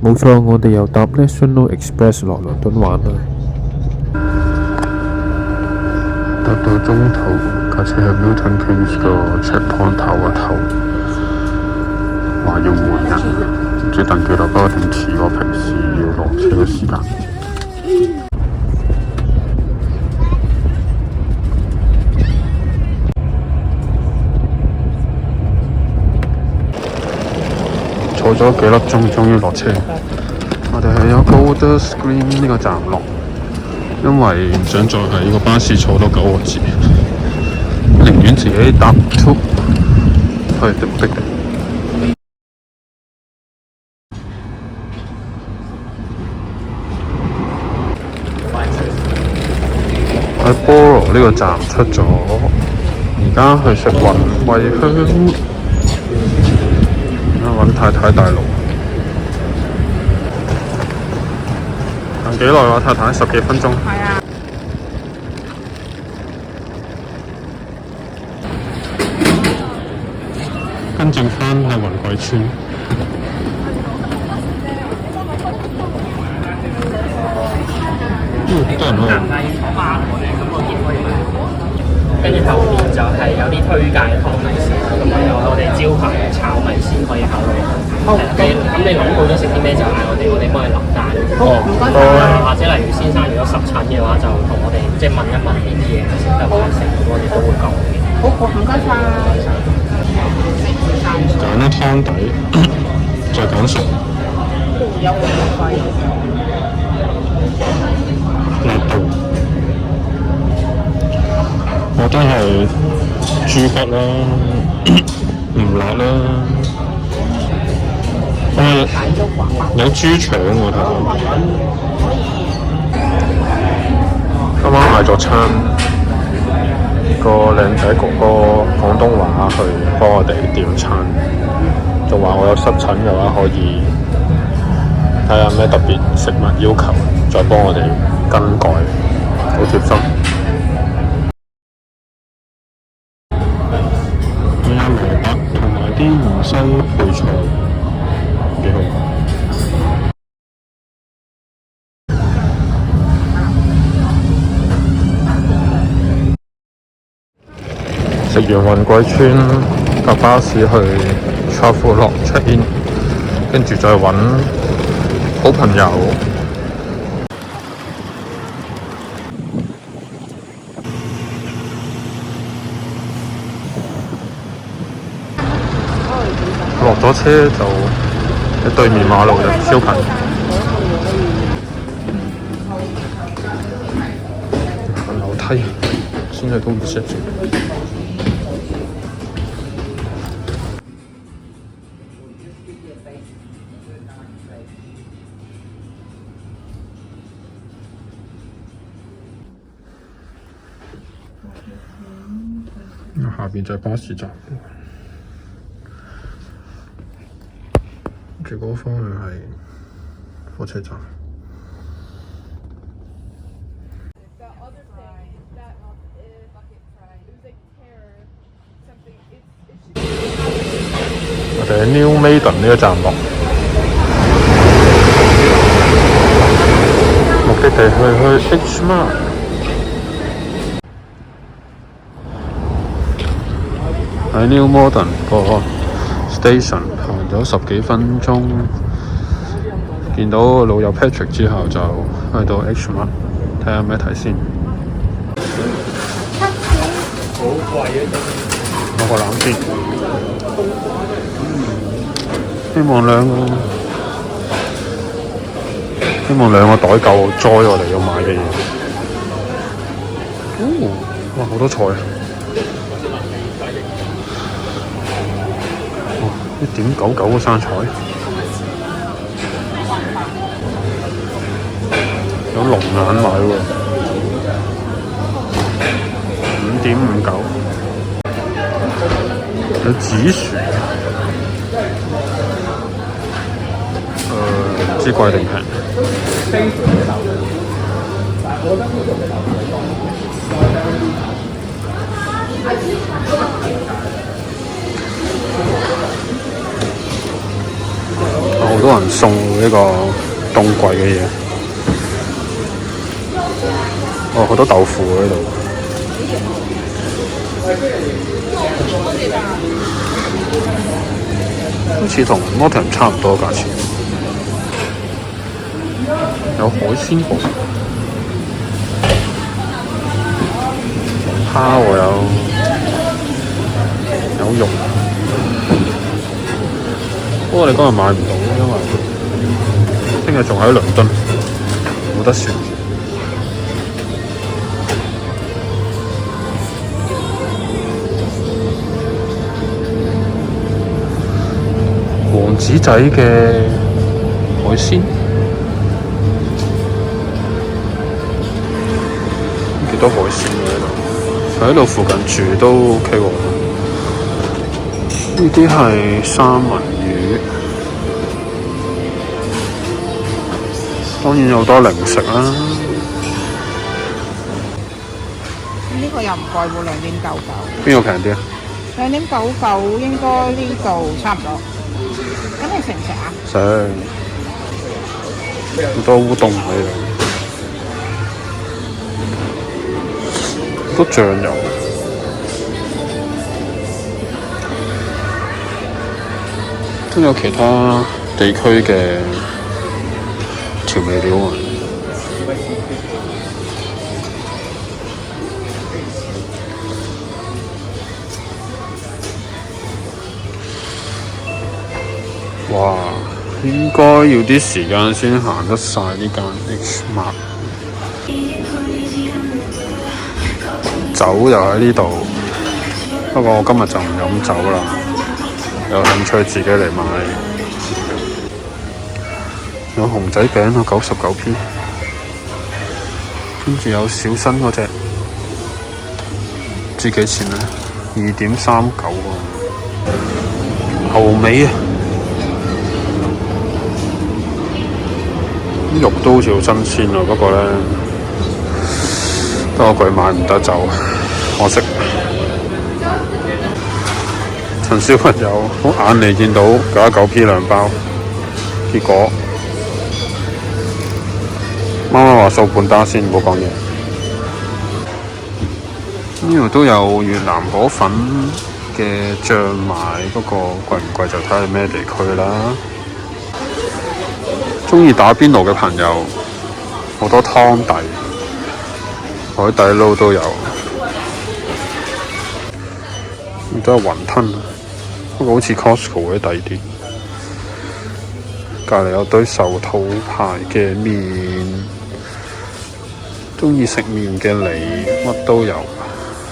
冇錯，我哋又搭 National Express 落倫敦玩啦。搭到中途，架車喺 Milton Keynes 個 checkpoint 唞一唞，話要換人，唔知等幾耐，不過點遲過平時要落車嘅時間。坐咗幾粒鐘，終於落車。我哋係有 Golders Green 呢個站落，因為唔想再喺個巴士坐多9個字，寧願自己搭 Tube 去目的地。喺 Borough 呢個站出咗，而家去食雲惠香。揾太太大路，行幾耐喎？太太10幾分鐘。係啊。跟正翻係雲貴村。好多人喎。跟住後面就係有啲推介湯米線，同埋有我哋招牌嘅炒米線可以考慮。咁你諗好咗食啲咩就嗌我哋幫你落單。好，唔該晒。或者例如先生如果濕疹嘅話，就同我哋即係問一問呢啲嘢先得唔得食，我哋都會講嘅。好，唔該晒。揀咗湯底，再揀餸。有冇費？辣度。我都係豬骨啦，唔辣啦。有豬腸喎，睇到。今晚嗌咗餐，個靚仔哥哥廣東話去幫我哋點餐，仲話我有濕疹嘅話可以睇下咩特別食物要求，再幫我哋更改，好貼心。啲芫茜配菜幾好。食完雲貴村搭巴士去 Travelodge check in， 跟住再揾好朋友。落咗車就喺對面馬路就燒近。行樓梯，現在都唔識做。下邊就係巴士站。住嗰方向係火車站。我哋喺 New Maiden 呢個站落，目的地去 H-Mart。喺 New Maiden 個 station 行咗10幾分鐘，見到老友 Patrick 之後就去到 H-Mart 睇下咩睇先。好貴啊！攞個冷先，希望兩個袋夠載我哋要買嘅嘢。哦，哇，好多菜啊！1.99個生菜，有龍眼買喎，5.59，有紫薯，唔知貴定平。好多人送嗰啲呢個冬季嘅嘢。哦，好多豆腐喺度，好似同 Nottingham 差唔多價錢。有海鮮堡，蝦喎有肉。不過我哋今日買唔到，因為聽日仲喺倫敦，冇得船。王子仔嘅海鮮，幾多海鮮喺度？佢喺度附近住都 OK 喎。呢啲係三文魚，當然有好多零食啦。呢個又唔貴喎，2.99。邊個平啲啊2.99應該呢度差唔多。咁你食唔食啊？食，好多烏冬喺度，好多醬油。都有其他地區嘅調味料啊！哇，應該要啲時間先行得晒呢間 H Mart。酒又喺呢度，不過我今日就唔飲酒啦。有興趣自己嚟買。有熊仔餅啊，99p。跟住有小新嗰隻，唔知幾錢啊？2.39喎。牛尾啊！肉都好似好新鮮啊，不過咧，多句買唔得走，可惜。陳小朋友好眼嚟見到99p 2包，結果媽媽話掃半打先，唔好講嘢。呢度都有越南河粉嘅醬賣，不過貴唔貴就睇係咩地區啦。鍾意打邊爐嘅朋友，好多湯底、海底撈都有，都係雲吞。不過好似 Costco 嘅抵啲，隔離有堆壽桃牌嘅麵，鍾意食麵嘅你乜都有，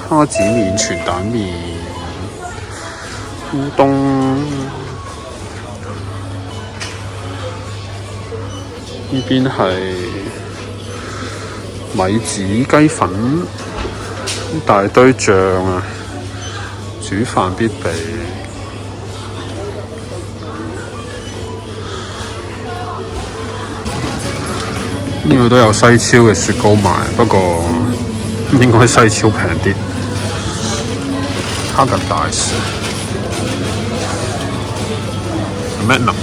蝦子麵、全蛋麵、烏冬，呢邊係米子雞粉，一大堆醬啊，煮飯必備。呢度都有西超嘅雪糕賣，不過應該西超平啲。哈根達斯、Magnum，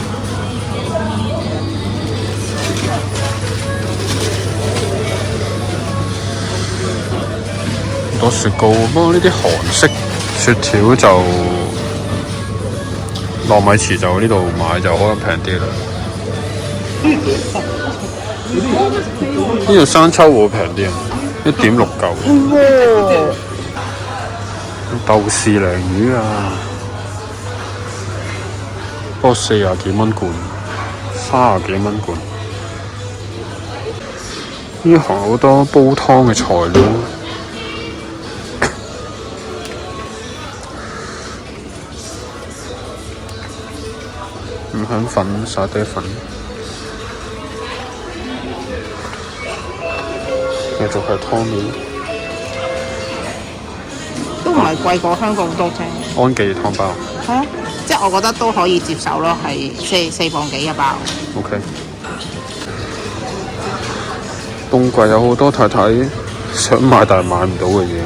好多雪糕，不過呢啲韓式雪條就糯米糍就呢度買就可能平啲啦。呢度生抽會平啲啊，1.69。豆豉鯪魚啊，不過40幾蚊罐，30幾蚊罐。呢行好多煲湯嘅材料，五香粉、沙爹粉。繼續係湯麵，都唔係貴過香港好多啫。安記湯包，係啊，即係我覺得都可以接受咯，係4磅幾一包。OK。冬季有好多太太想買但係買唔到嘅嘢。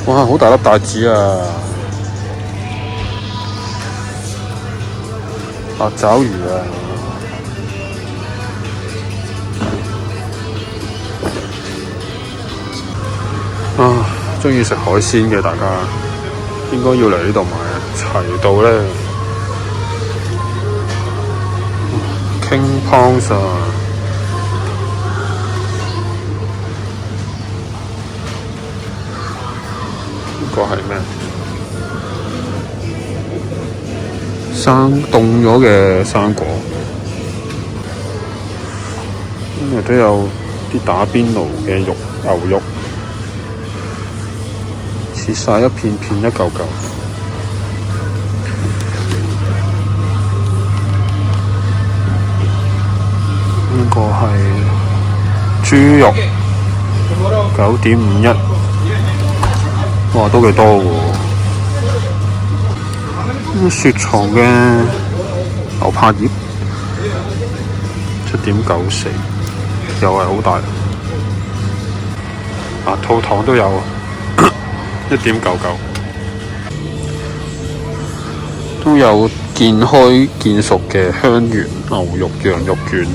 哇！好大粒帶子啊！八爪魚啊！中意食海鮮嘅大家應該要嚟呢度買啊！齊到咧 King Prawns 啊！呢個係咩？凍咗嘅生果，咁亦都有啲打邊爐嘅肉，牛肉，切晒一片片一嚿嚿。呢個係豬肉9.51，哇，都幾多喎！雪藏嘅牛柏葉7.94，又係好大。啊，套糖都有1.99，都有見開見熟嘅香園牛肉羊肉卷、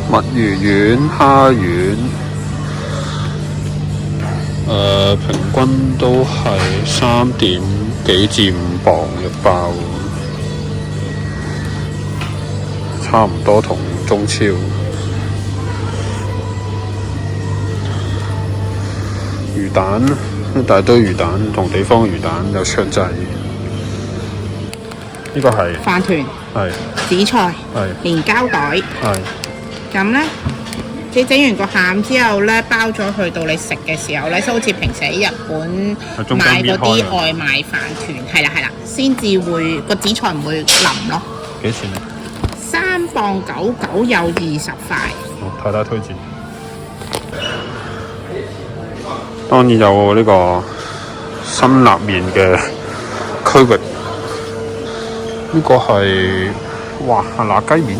墨魚丸、蝦丸。平均都係3點幾至5磅一包，差唔多同中超。魚蛋一大堆魚蛋，同地方魚蛋有腸仔。呢個係飯團，係紫菜，係連膠袋。係咁咧，你整完個餡之後咧，包咗去到你食嘅時候咧，好似平時喺日本買嗰啲外賣飯團，係啦，先至會個紫菜唔會腍咯。幾錢啊？3.99磅有20塊。太太推薦。當然有呢個辛辣麵嘅區域。呢個係哇辣雞麵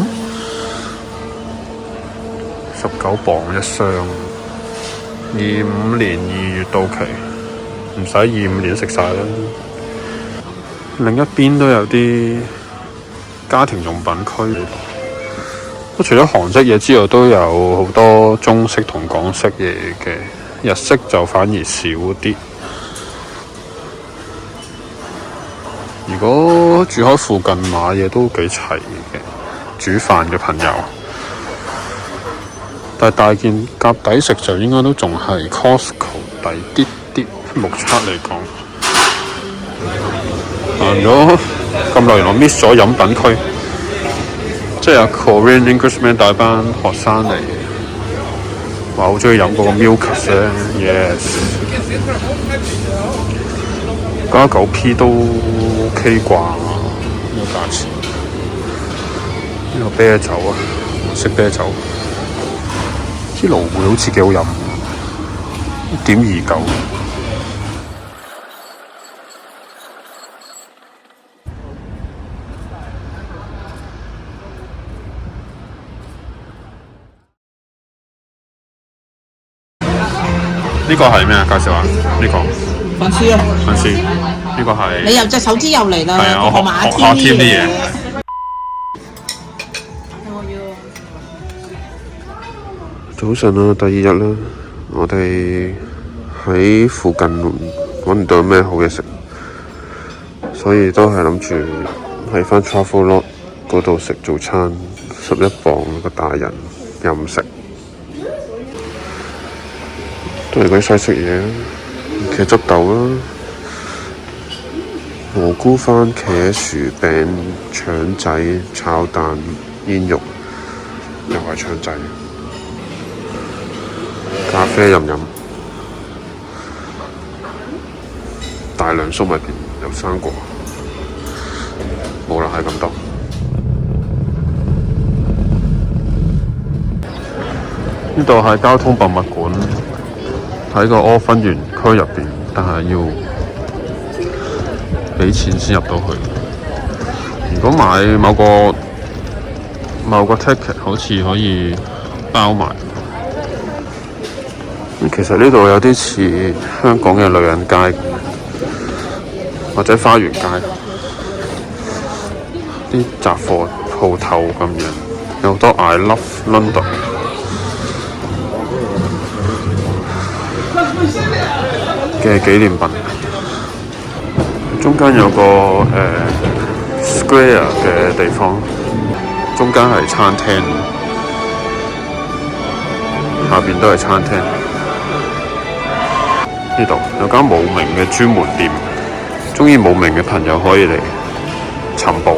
，19磅一箱，25年2月到期，唔使25年食晒啦。另一邊都有啲家庭用品區，除咗韓式嘢之外，都有好多中式同港式嘢嘅，日式就反而少啲。如果住喺附近買嘢都幾齊嘅，煮飯嘅朋友。但係大件夾抵食就應該都仲係 Costco 抵啲啲，目測嚟講。行咗咁耐，原來 miss 咗飲品區，即係有 Korean Englishman 帶班學生嚟，話好中意飲嗰個 Milkers 咧 ，yes。99p 都 OK 啩，呢個價錢。呢個啤酒啊，色啤酒，支蘆薈好似幾好飲，1.29。呢個係咩啊？介紹下呢個。粉絲啊！粉絲，呢個係你又隻手指又嚟啦！係啊，我學下添啲嘢。早晨啊，第2日啦，我哋喺附近揾唔到咩好嘢食，所以都係諗住喺返 Travelodge 嗰度食早餐，11磅個大人任食，都係嗰啲西式嘢。茄汁豆啦，蘑菇番茄薯餅、腸仔、炒蛋、煙肉，又係腸仔，咖啡飲飲，大量粟米片有生果，冇啦，係咁多。呢度係交通博物館。喺個柯芬園區入邊，但係要俾錢先入到去。如果買某個 ticket， 好似可以包埋。其實呢度有啲似香港嘅女人街或者花園街。啲雜貨鋪頭咁樣，有好多 I Love London 嘅紀念品。中間有個square 嘅地方，中間係餐廳，下邊都係餐廳。呢度有間冇名嘅專門店，鍾意冇名嘅朋友可以嚟尋寶。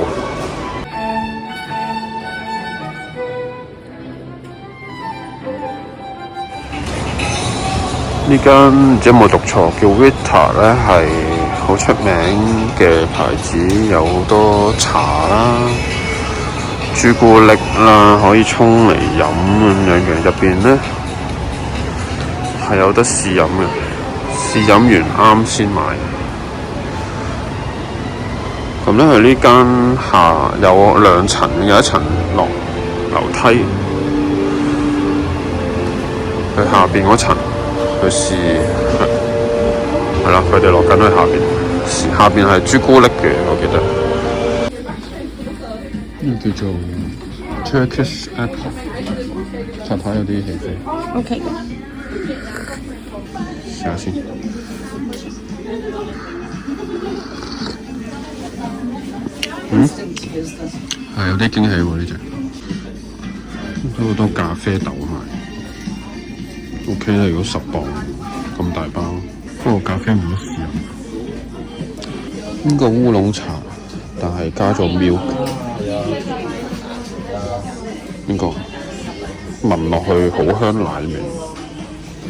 呢間唔知有冇讀錯，叫 Vita 咧，係好出名嘅牌子，有好多茶啦、朱古力啦，可以沖嚟飲咁樣嘅。入邊咧係有得試飲嘅，試飲完啱先買。咁咧，佢呢間下有2層，有一層落樓梯，佢下邊嗰層。去試係啦，佢哋落緊去下邊，下邊係朱古力嘅，我記得。呢個叫做 Turkish Apple， 插牌有啲起飛。OK。試下先。係有啲驚喜喎呢隻，都好多咖啡豆賣。OK 啦，如果10磅咁大包，不過咖啡冇乜試飲。呢個烏龍茶，但係加咗 milk。呢個聞落去好香奶味，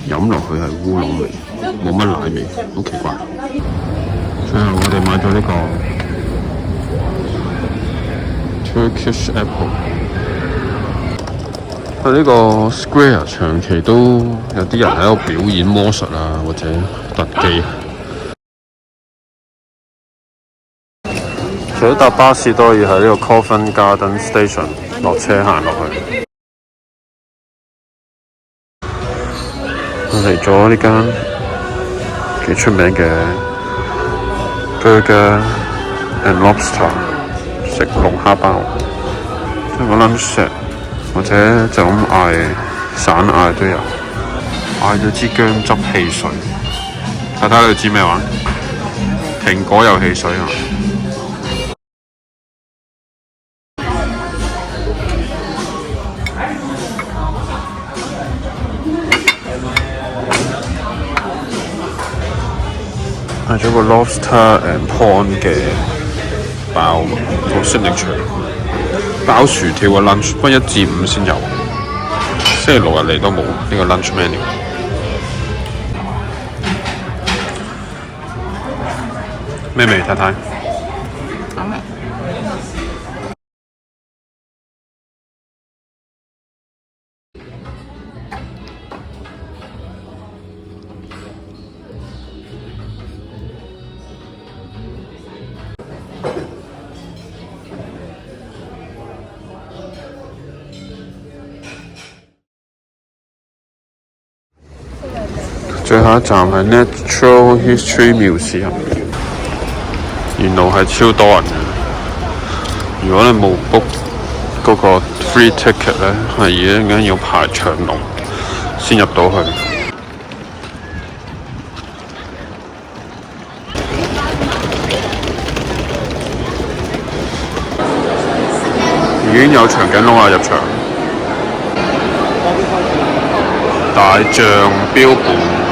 飲落去係烏龍味，冇乜奶味，好奇怪。最後我哋買咗呢個 Turkish Apple。佢呢個 Square 長期都有啲人喺度表演魔術啊，或者特技。除咗搭巴士都可以喺呢個 Covent Garden Station 落車行落去。我嚟咗呢間幾出名嘅 Burger and Lobster， 食龍蝦包，一個 lunch set。或者就咁嗌散嗌都有，嗌咗支薑汁汽水，睇睇你知咩話？蘋果有汽水係嘛？嗌咗個 lobster and prawn 嘅包，個 signature。包薯條嘅 lunch， 不過1至5先有，星期6日嚟都冇呢個 lunch menu。咩味？睇睇。好味。最後一站係 Natural History Museum， 沿路係超多人嘅。如果你冇 book 嗰個 free ticket 咧，係已經要排長龍先入到去。已經有長頸鹿啊入場，大象標本。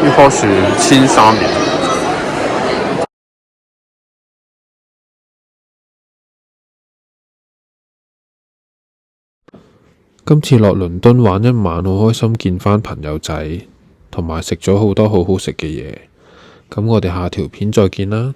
呢棵樹1003年。今次落倫敦玩一晚，好開心見返朋友仔，同埋食咗好多好好食嘅嘢。咁我哋下條片再見啦。